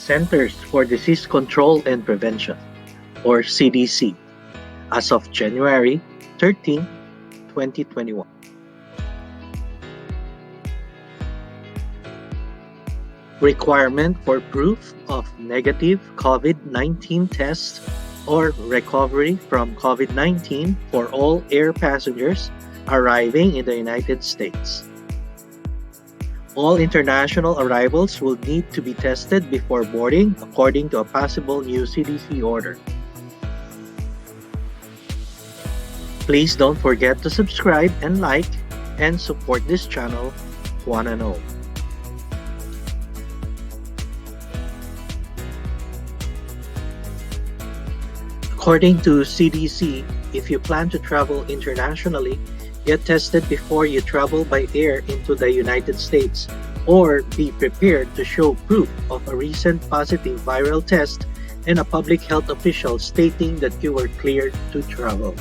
Centers for Disease Control and Prevention, or CDC, as of January 13, 2021. Requirement for proof of negative COVID-19 test or recovery from COVID-19 for all air passengers arriving in the United States. All international arrivals will need to be tested before boarding according to a possible new CDC order. Please don't forget to subscribe and like and support this channel, one and all. According to CDC, if you plan to travel internationally, get tested before you travel by air into the United States, or be prepared to show proof of a recent positive viral test and a public health official stating that you were cleared to travel.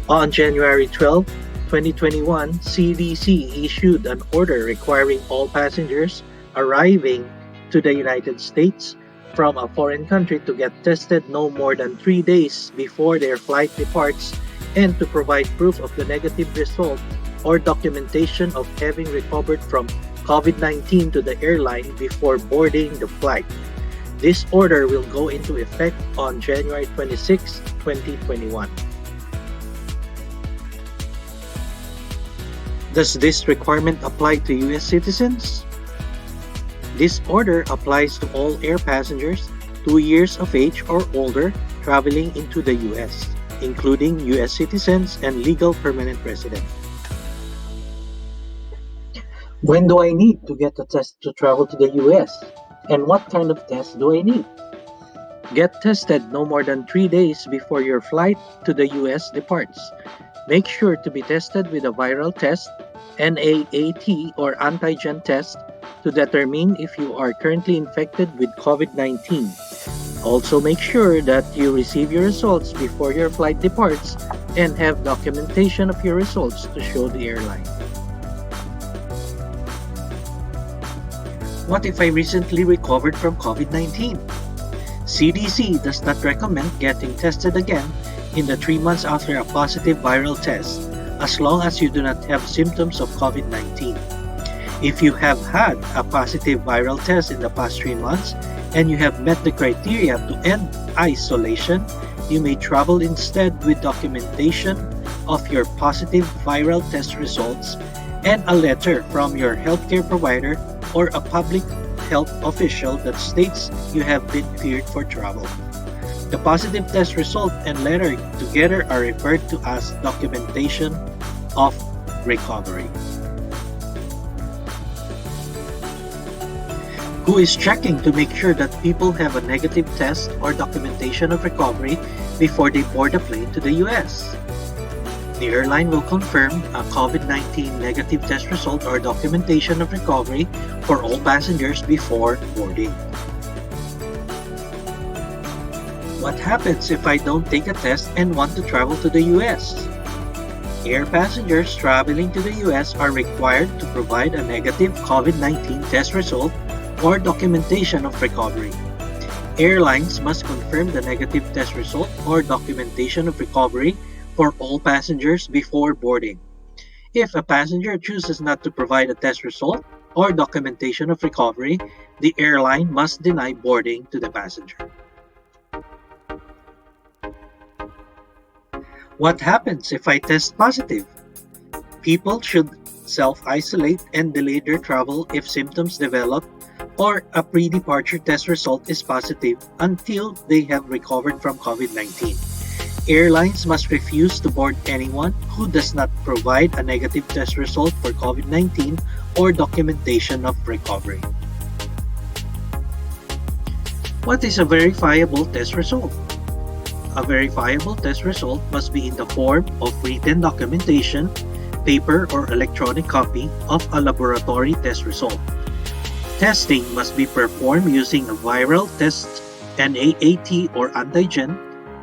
On January 12, 2021, CDC issued an order requiring all passengers arriving to the United States from a foreign country to get tested no more than 3 days before their flight departs and to provide proof of the negative result or documentation of having recovered from COVID-19 to the airline before boarding the flight. This order will go into effect on January 26, 2021. Does this requirement apply to U.S. citizens? This order applies to all air passengers 2 years of age or older traveling into the U.S., including U.S. citizens and legal permanent residents. When do I need to get a test to travel to the U.S.? And what kind of test do I need? Get tested no more than 3 days before your flight to the U.S. departs. Make sure to be tested with a viral test, NAAT or antigen test, to determine if you are currently infected with COVID-19. Also make sure that you receive your results before your flight departs and have documentation of your results to show the airline. What if I recently recovered from COVID-19? CDC does not recommend getting tested again in the 3 months after a positive viral test, as long as you do not have symptoms of COVID-19. If you have had a positive viral test in the past 3 months and you have met the criteria to end isolation, you may travel instead with documentation of your positive viral test results and a letter from your healthcare provider or a public health official that states you have been cleared for travel. The positive test result and letter together are referred to as documentation of recovery. Who is checking to make sure that people have a negative test or documentation of recovery before they board a plane to the US? The airline will confirm a COVID-19 negative test result or documentation of recovery for all passengers before boarding. What happens if I don't take a test and want to travel to the US? Air passengers traveling to the US are required to provide a negative COVID-19 test result or documentation of recovery. Airlines must confirm the negative test result or documentation of recovery for all passengers before boarding. If a passenger chooses not to provide a test result or documentation of recovery, the airline must deny boarding to the passenger. What happens if I test positive? People should self-isolate and delay their travel if symptoms develop or a pre-departure test result is positive until they have recovered from COVID-19. Airlines must refuse to board anyone who does not provide a negative test result for COVID-19 or documentation of recovery. What is a verifiable test result? A verifiable test result must be in the form of written documentation, paper or electronic copy of a laboratory test result. Testing must be performed using a viral test, NAAT or antigen,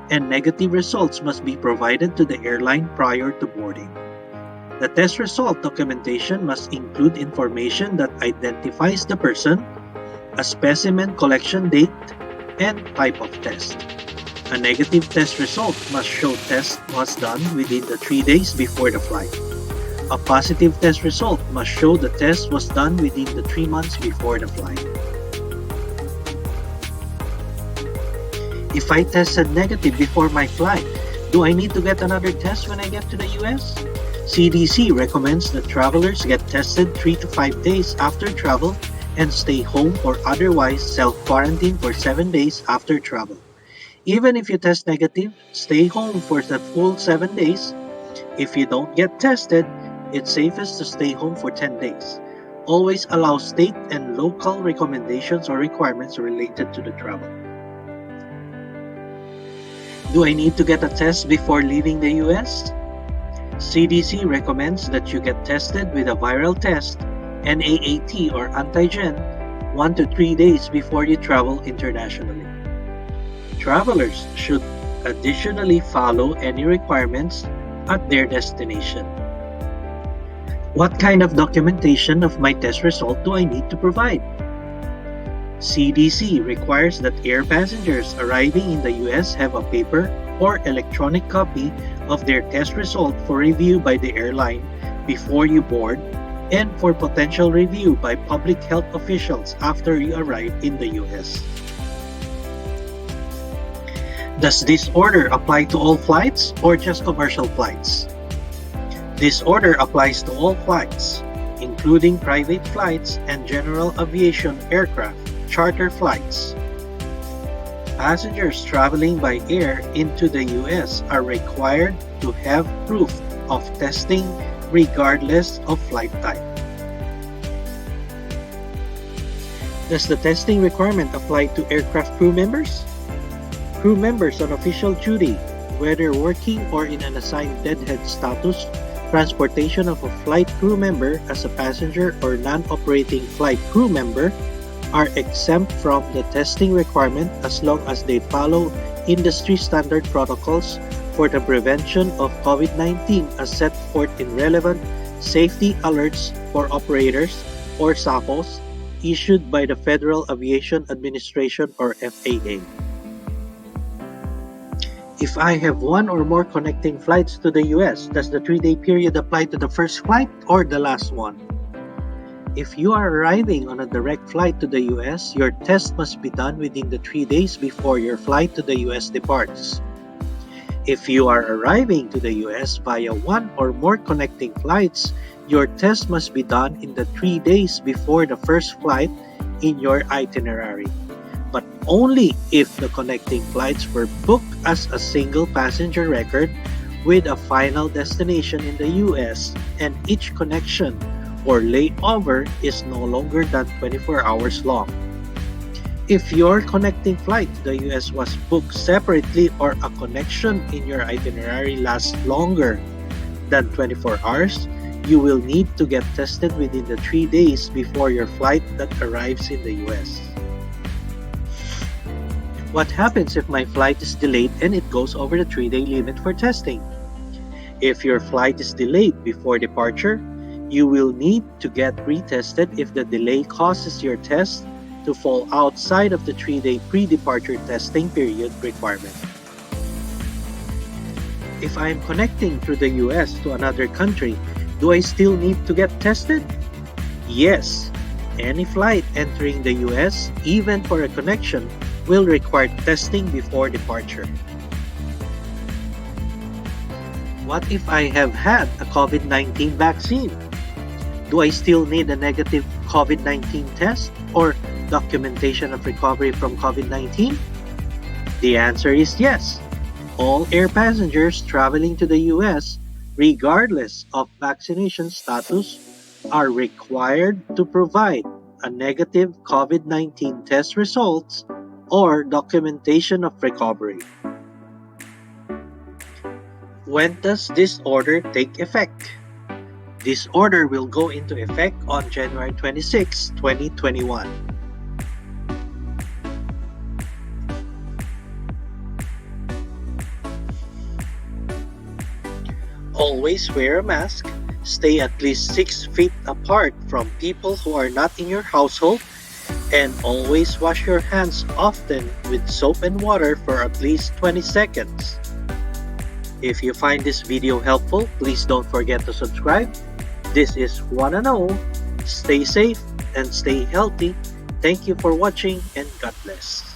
and negative results must be provided to the airline prior to boarding. The test result documentation must include information that identifies the person, a specimen collection date, and type of test. A negative test result must show test was done within the 3 days before the flight. A positive test result must show the test was done within the 3 months before the flight. If I tested negative before my flight, do I need to get another test when I get to the US? CDC recommends that travelers get tested 3 to 5 days after travel and stay home or otherwise self-quarantine for 7 days after travel. Even if you test negative, stay home for the full 7 days. If you don't get tested, it's safest to stay home for 10 days. Always allow state and local recommendations or requirements related to the travel. Do I need to get a test before leaving the US? CDC recommends that you get tested with a viral test, NAAT or antigen, 1 to 3 days before you travel internationally. Travelers should additionally follow any requirements at their destination. What kind of documentation of my test result do I need to provide? CDC requires that air passengers arriving in the US have a paper or electronic copy of their test result for review by the airline before you board and for potential review by public health officials after you arrive in the US. Does this order apply to all flights or just commercial flights? This order applies to all flights, including private flights and general aviation aircraft, charter flights. Passengers traveling by air into the US are required to have proof of testing regardless of flight type. Does the testing requirement apply to aircraft crew members? Crew members on official duty, whether working or in an assigned deadhead status, transportation of a flight crew member as a passenger or non-operating flight crew member are exempt from the testing requirement as long as they follow industry standard protocols for the prevention of COVID-19 as set forth in relevant safety alerts for operators or SAPOs issued by the Federal Aviation Administration or FAA. If I have one or more connecting flights to the US, does the 3-day period apply to the first flight or the last one? If you are arriving on a direct flight to the US, your test must be done within the 3 days before your flight to the US departs. If you are arriving to the US via one or more connecting flights, your test must be done in the 3 days before the first flight in your itinerary, but only if the connecting flights were booked as a single passenger record with a final destination in the US and each connection or layover is no longer than 24 hours long. If your connecting flight to the US was booked separately or a connection in your itinerary lasts longer than 24 hours, you will need to get tested within the 3 days before your flight that arrives in the US. What happens if my flight is delayed and it goes over the 3-day limit for testing? If your flight is delayed before departure, you will need to get retested if the delay causes your test to fall outside of the 3-day pre-departure testing period requirement. If I am connecting through the US to another country, do I still need to get tested? Yes. Any flight entering the US, even for a connection, will require testing before departure. What if I have had a COVID-19 vaccine? Do I still need a negative COVID-19 test or documentation of recovery from COVID-19? The answer is yes. All air passengers traveling to the US, regardless of vaccination status, are required to provide a negative COVID-19 test results or documentation of recovery. When does this order take effect? This order will go into effect on January 26, 2021. Always wear a mask, stay at least 6 feet apart from people who are not in your household, And always wash your hands often with soap and water for at least 20 seconds. If you find this video helpful, please don't forget to subscribe. This is Wanna Know. Stay safe and stay healthy. Thank you for watching and God bless.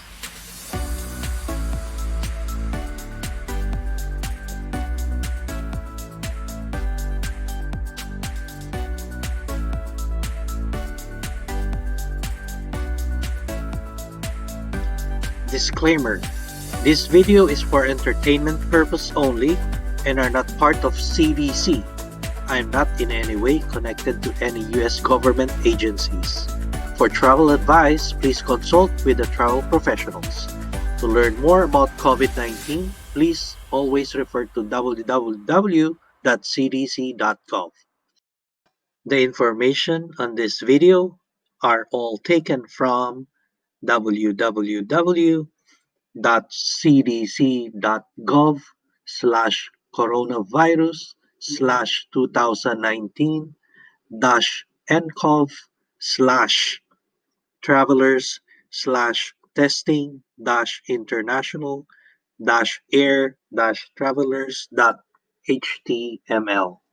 Disclaimer: this video is for entertainment purpose only and are not part of CDC. I am not in any way connected to any US government agencies. For travel advice, please consult with the travel professionals. To learn more about COVID-19, please always refer to www.cdc.gov. The information on this video are all taken from www.cdc.gov/coronavirus/2019-ncov/testing-international-air-travelers.html.